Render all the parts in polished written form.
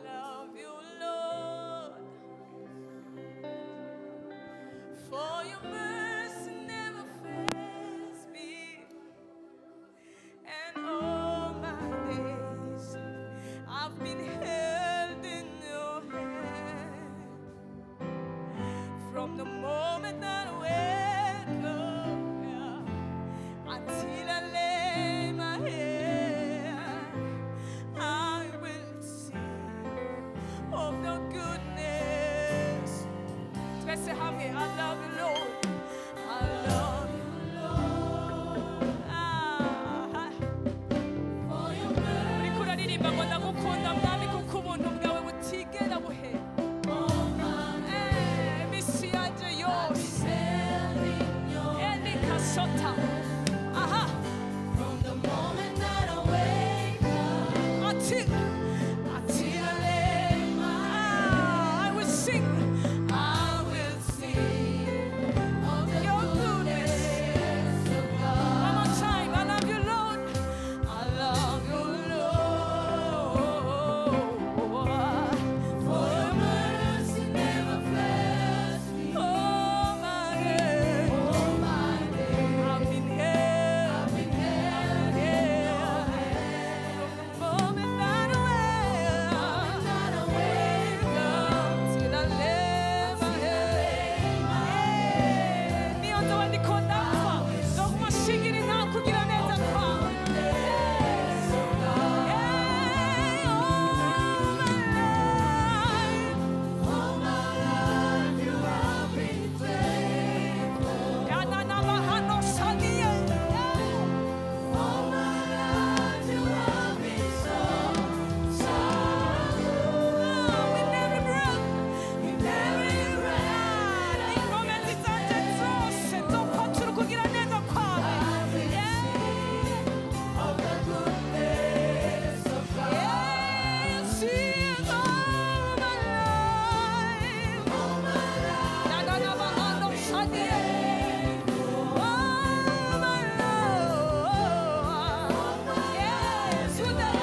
love you, Lord, for your mercy never fails me, and all my days I've been held in your hand. From the moment that I wake up, yeah, until I lay my head, I will sing of the goodness. Let's say, I love you, Lord. I love you, Lord. For your mercy. 우리 kuririmba ngo ndagukunda mwami kuko ubuntu bwawe butigera buhera. Misi yanje yose. Elika sota. Aha. From the moment that I wake up until I lay my head, I will sing of your goodness. One more time, I love you, Lord. I love you, Lord. For your mercy never fails me. All my days, I've been held in your hand. From the moment that I wake up till I lay my head. Niyo ndoba ndiko ndapfa, nzokumushingira intahe kugira neza kwawe. All my life you have been faithful. Yana nabahano saniye. All my life you have been so good. With every breath, inkomezi zanje zose nzokwatura kugira neza kwawe. Of the goodness of God. Yes, He is all my life. Yana nabahano saniye. All my love. Yes, you did.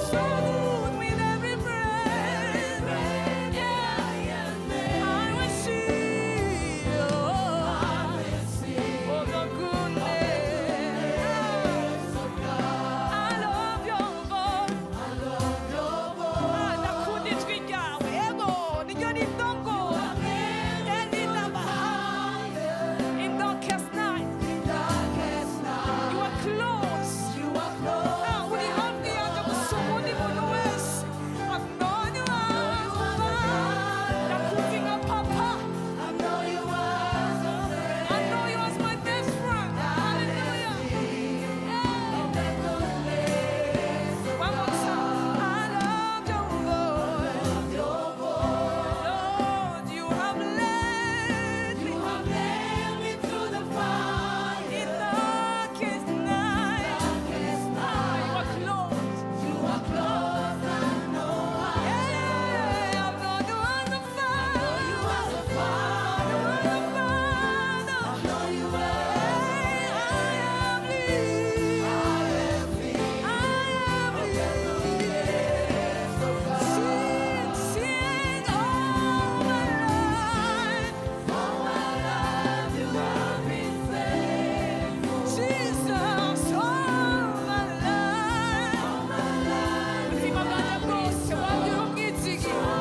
So good with every breath. I will sing of the goodness of God. I love your voice. Nakunda ijwi ryawe, yego, niryo rindongora. In darkest night, you are close. Uri hafi yanjye gusumba undi muntu wese. I've known you as a father. Nakuzi nka papa. I know you as my best friend. Hallelujah. One more time. I love your voice. Lord, you have led me through the fire. In darkest night, you are close. Yeah, I've known you as a father. Sing all my life. Jesus, all my life. Ubuzima bwanjye bwose wagira umwizigiro.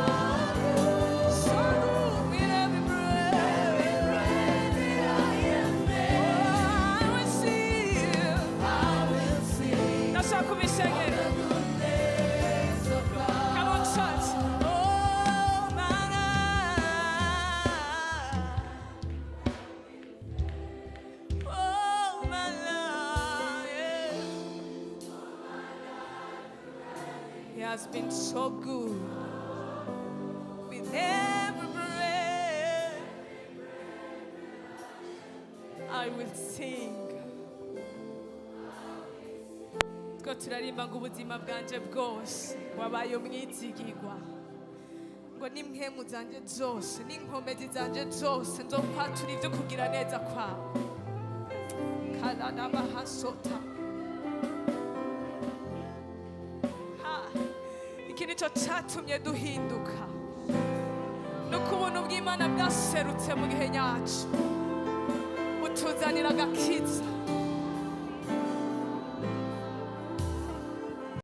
So good with every breath. I will sing. Ndashaka kubisengera. Come on, church. Oh, my life. Oh, my life. He has been so good with every breath. I will sing. Twe turarimba ngo ubuzima bwanje bwose wabaye umwizigirwa, ngo n'impwemu zanje zose n'inkomezi zanje zose nzokwatura ibyo kugira neza kwawe. Kalana mahasota. iki nicyo cyatumye duhinduka nuko ubuntu bw'Imana bwaserutse mu gihe nyacu butuzanira agakiza